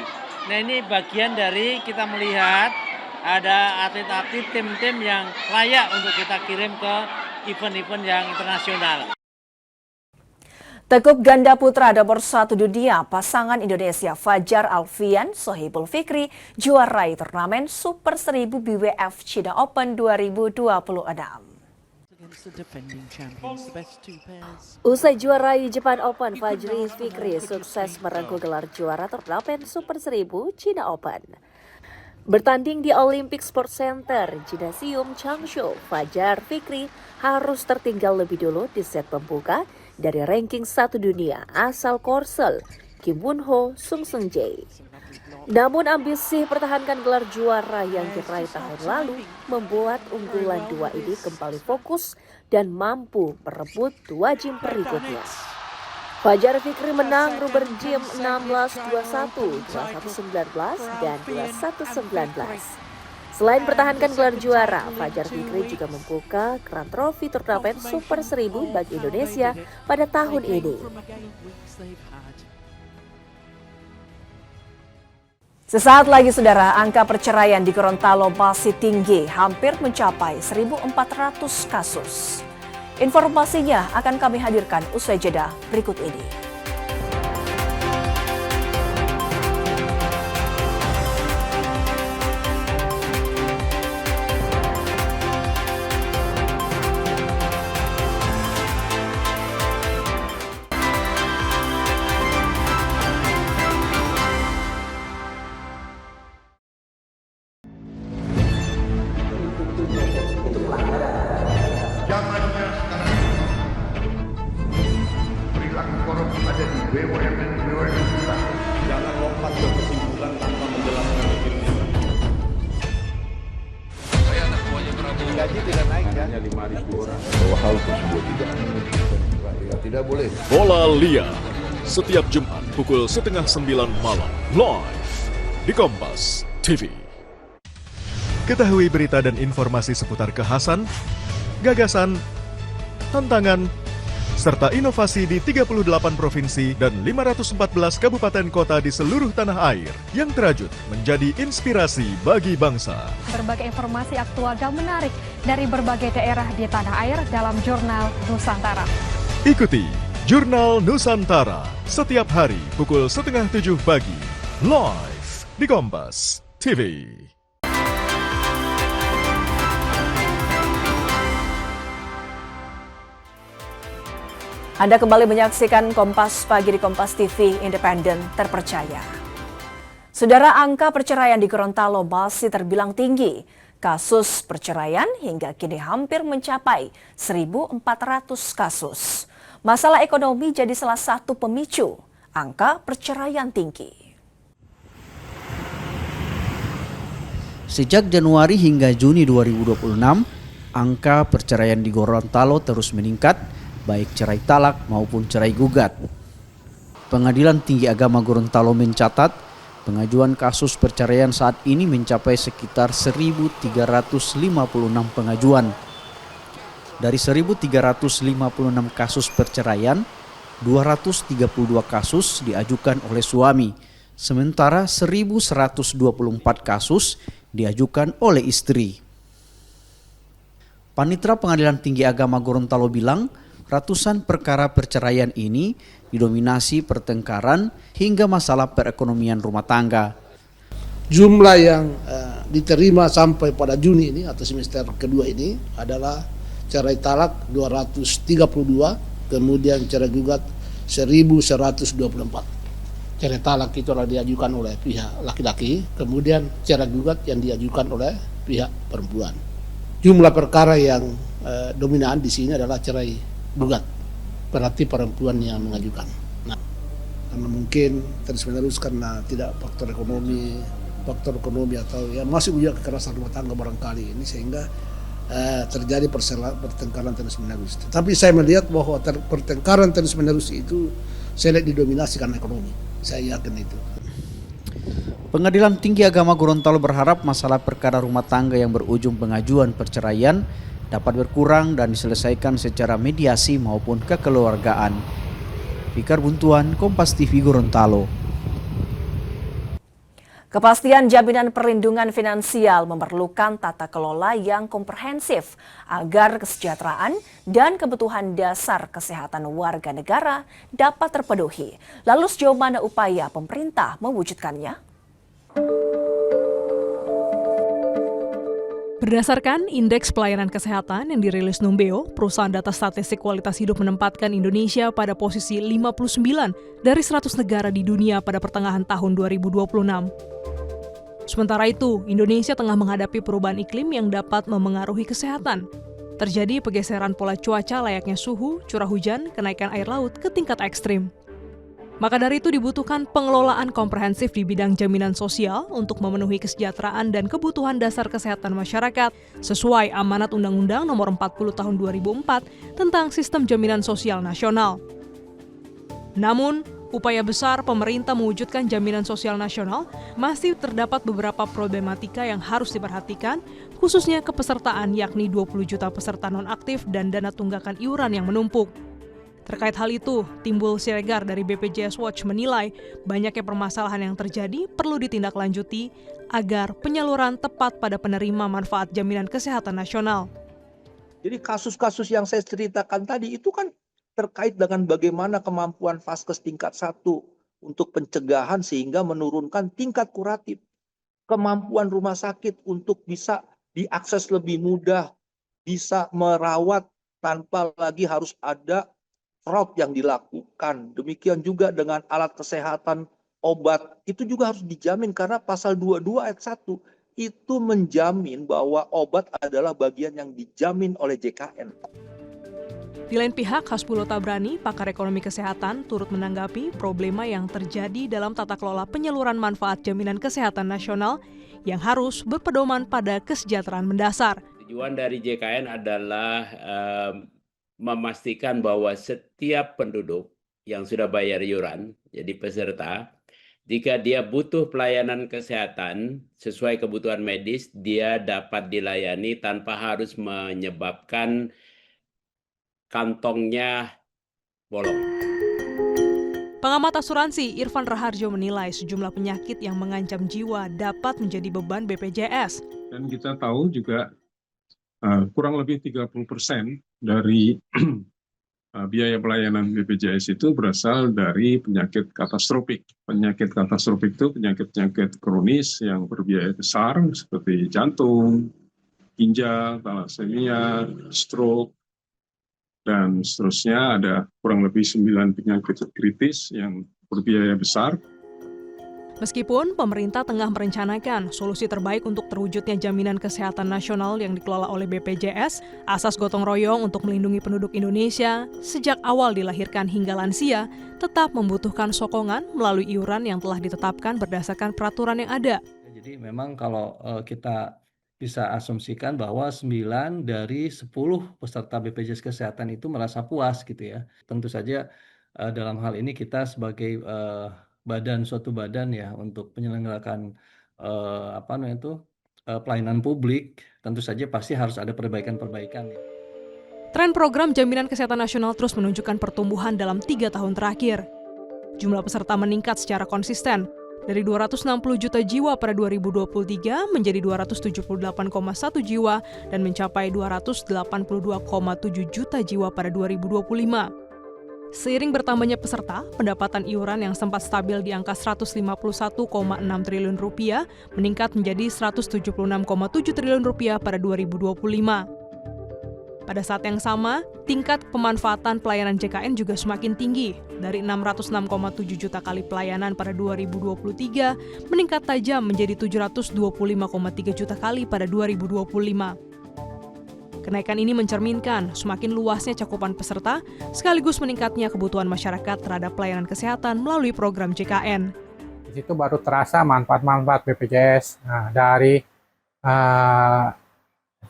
Nah, ini bagian dari kita melihat ada atlet-atlet tim-tim yang layak untuk kita kirim ke event-event yang internasional. Tekuk ganda putra nomor 1 dunia pasangan Indonesia Fajar Alfian Sohibul Fikri juarai turnamen Super 1000 BWF China Open 2026. Usai juarai Japan Open, Fajri Fikri sukses merengkuh gelar juara turnamen Super 1000 China Open. Bertanding di Olympic Sports Center, Gymnasium Changshu, Fajar Fikri harus tertinggal lebih dulu di set pembuka dari ranking 1 dunia asal Korsel, Kim Won-ho Sung Seung-jae. Namun ambisi pertahankan gelar juara yang diraih tahun lalu membuat unggulan dua ini kembali fokus dan mampu merebut 2 gym berikutnya. Fajar Fikri menang rubber gym 16-21, 21-19, dan 21-19. Selain pertahankan gelar juara, Fajar Fikri juga membuka keran trofi turnamen Super 1000 bagi Indonesia pada tahun ini. Sesaat lagi saudara, angka perceraian di Gorontalo masih tinggi, hampir mencapai 1.400 kasus. Informasinya akan kami hadirkan usai jeda berikut ini. Jangan lompat ke kesimpulan tanpa menjelaskan dirinya. Saya anak buahnya Prabowo. Gaji tidak naik kan? Hanya 5.000 orang. Bahwa hal tersebut tidak boleh. Bola Liar setiap Jumat pukul 8:30 malam live di Kompas TV. Ketahui berita dan informasi seputar kekhasan, gagasan, tantangan, serta inovasi di 38 provinsi dan 514 kabupaten kota di seluruh tanah air yang terajut menjadi inspirasi bagi bangsa. Berbagai informasi aktual dan menarik dari berbagai daerah di tanah air dalam Jurnal Nusantara. Ikuti Jurnal Nusantara setiap hari pukul 6:30 pagi, live di Kompas TV. Anda kembali menyaksikan Kompas Pagi di Kompas TV, independen, terpercaya. Saudara, angka perceraian di Gorontalo masih terbilang tinggi. Kasus perceraian hingga kini hampir mencapai 1.400 kasus. Masalah ekonomi jadi salah satu pemicu angka perceraian tinggi. Sejak Januari hingga Juni 2026, angka perceraian di Gorontalo terus meningkat, baik cerai talak maupun cerai gugat. Pengadilan Tinggi Agama Gorontalo mencatat pengajuan kasus perceraian saat ini mencapai sekitar 1.356 pengajuan. Dari 1.356 kasus perceraian, 232 kasus diajukan oleh suami, sementara 1.124 kasus diajukan oleh istri. Panitera Pengadilan Tinggi Agama Gorontalo bilang, ratusan perkara perceraian ini didominasi pertengkaran hingga masalah perekonomian rumah tangga. Jumlah yang diterima sampai pada Juni ini atau semester kedua ini adalah cerai talak 232, kemudian cerai gugat 1.124. Cerai talak itu adalah diajukan oleh pihak laki-laki, kemudian cerai gugat yang diajukan oleh pihak perempuan. Jumlah perkara yang dominan di sini adalah cerai gugat, berarti perempuan yang mengajukan. Nah, karena mungkin terus-menerus karena tidak faktor ekonomi atau ya masih juga kekerasan rumah tangga barangkali ini sehingga terjadi pertengkaran terus-menerus. Tapi saya melihat bahwa pertengkaran terus-menerus itu saya lihat didominasi karena ekonomi. Saya yakin itu. Pengadilan Tinggi Agama Gorontalo berharap masalah perkara rumah tangga yang berujung pengajuan perceraian dapat berkurang dan diselesaikan secara mediasi maupun kekeluargaan. Fikar Buntuan, Kompas TV Gorontalo. Kepastian jaminan perlindungan finansial memerlukan tata kelola yang komprehensif agar kesejahteraan dan kebutuhan dasar kesehatan warga negara dapat terpenuhi. Lalu sejauh mana upaya pemerintah mewujudkannya? Berdasarkan Indeks Pelayanan Kesehatan yang dirilis Numbeo, perusahaan data statistik kualitas hidup menempatkan Indonesia pada posisi 59 dari 100 negara di dunia pada pertengahan tahun 2026. Sementara itu, Indonesia tengah menghadapi perubahan iklim yang dapat memengaruhi kesehatan. Terjadi pergeseran pola cuaca layaknya suhu, curah hujan, kenaikan air laut ke tingkat ekstrim. Maka dari itu dibutuhkan pengelolaan komprehensif di bidang jaminan sosial untuk memenuhi kesejahteraan dan kebutuhan dasar kesehatan masyarakat sesuai amanat Undang-Undang Nomor 40 Tahun 2004 tentang Sistem Jaminan Sosial Nasional. Namun, upaya besar pemerintah mewujudkan jaminan sosial nasional masih terdapat beberapa problematika yang harus diperhatikan, khususnya kepesertaan yakni 20 juta peserta nonaktif dan dana tunggakan iuran yang menumpuk. Terkait hal itu, Timbul Siregar dari BPJS Watch menilai banyaknya permasalahan yang terjadi perlu ditindaklanjuti agar penyaluran tepat pada penerima manfaat jaminan kesehatan nasional. Jadi kasus-kasus yang saya ceritakan tadi itu kan terkait dengan bagaimana kemampuan Vaskes tingkat 1 untuk pencegahan sehingga menurunkan tingkat kuratif. Kemampuan rumah sakit untuk bisa diakses lebih mudah, bisa merawat tanpa lagi harus ada fraud yang dilakukan. Demikian juga dengan alat kesehatan, obat, itu juga harus dijamin karena pasal 22 ayat 1 itu menjamin bahwa obat adalah bagian yang dijamin oleh JKN. Di lain pihak, Hasbulo Tabrani, pakar ekonomi kesehatan, turut menanggapi problema yang terjadi dalam tata kelola penyaluran manfaat jaminan kesehatan nasional yang harus berpedoman pada kesejahteraan mendasar. Tujuan dari JKN adalah memastikan bahwa setiap penduduk yang sudah bayar iuran, jadi peserta, Jika dia butuh pelayanan kesehatan sesuai kebutuhan medis, dia dapat dilayani tanpa harus menyebabkan kantongnya bolong. Pengamat asuransi Irfan Raharjo menilai sejumlah penyakit yang mengancam jiwa dapat menjadi beban BPJS. Dan kita tahu juga kurang lebih 30% dari biaya pelayanan BPJS itu berasal dari penyakit katastrofik. Penyakit katastrofik itu penyakit-penyakit kronis yang berbiaya besar seperti jantung, ginjal, thalassemia, stroke, dan seterusnya. Ada kurang lebih 9 penyakit kritis yang berbiaya besar. Meskipun pemerintah tengah merencanakan solusi terbaik untuk terwujudnya jaminan kesehatan nasional yang dikelola oleh BPJS, asas gotong royong untuk melindungi penduduk Indonesia sejak awal dilahirkan hingga lansia tetap membutuhkan sokongan melalui iuran yang telah ditetapkan berdasarkan peraturan yang ada. Jadi memang kalau kita bisa asumsikan bahwa 9 dari 10 peserta BPJS Kesehatan itu merasa puas gitu ya. Tentu saja dalam hal ini kita sebagai suatu badan ya untuk penyelenggarakan pelayanan publik, tentu saja pasti harus ada perbaikan-perbaikan. Tren program Jaminan Kesehatan Nasional terus menunjukkan pertumbuhan dalam 3 tahun terakhir. Jumlah peserta meningkat secara konsisten, dari 260 juta jiwa pada 2023 menjadi 278,1 jiwa dan mencapai 282,7 juta jiwa pada 2025. Seiring bertambahnya peserta, pendapatan iuran yang sempat stabil di angka 151,6 triliun rupiah meningkat menjadi 176,7 triliun rupiah pada 2025. Pada saat yang sama, tingkat pemanfaatan pelayanan JKN juga semakin tinggi. Dari 606,7 juta kali pelayanan pada 2023, meningkat tajam menjadi 725,3 juta kali pada 2025. Kenaikan ini mencerminkan semakin luasnya cakupan peserta, sekaligus meningkatnya kebutuhan masyarakat terhadap pelayanan kesehatan melalui program JKN. Di situ baru terasa manfaat-manfaat BPJS, dari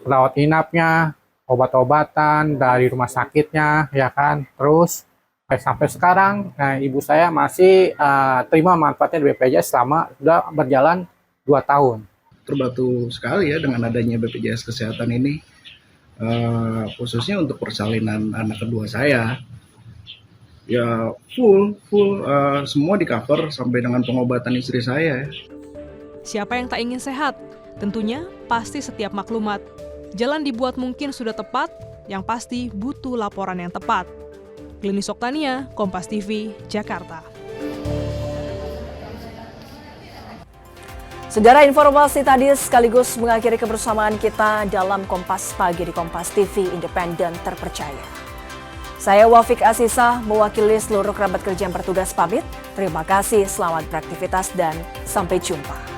rawat inapnya, obat-obatan, dari rumah sakitnya, ya kan. Terus sampai sekarang, ibu saya masih terima manfaatnya di BPJS selama sudah berjalan 2 tahun. Terbantu sekali ya dengan adanya BPJS Kesehatan ini. Khususnya untuk persalinan anak kedua saya, ya full semua di cover sampai dengan pengobatan istri saya. Siapa yang tak ingin sehat? Tentunya pasti setiap maklumat. Jalan dibuat mungkin sudah tepat, yang pasti butuh laporan yang tepat. Klinis Oktania, Kompas TV, Jakarta. Saudara, informasi tadi sekaligus mengakhiri kebersamaan kita dalam Kompas Pagi di Kompas TV Independen Terpercaya. Saya Wafik Asisah mewakili seluruh kerabat kerja yang bertugas pamit. Terima kasih, selamat beraktivitas dan sampai jumpa.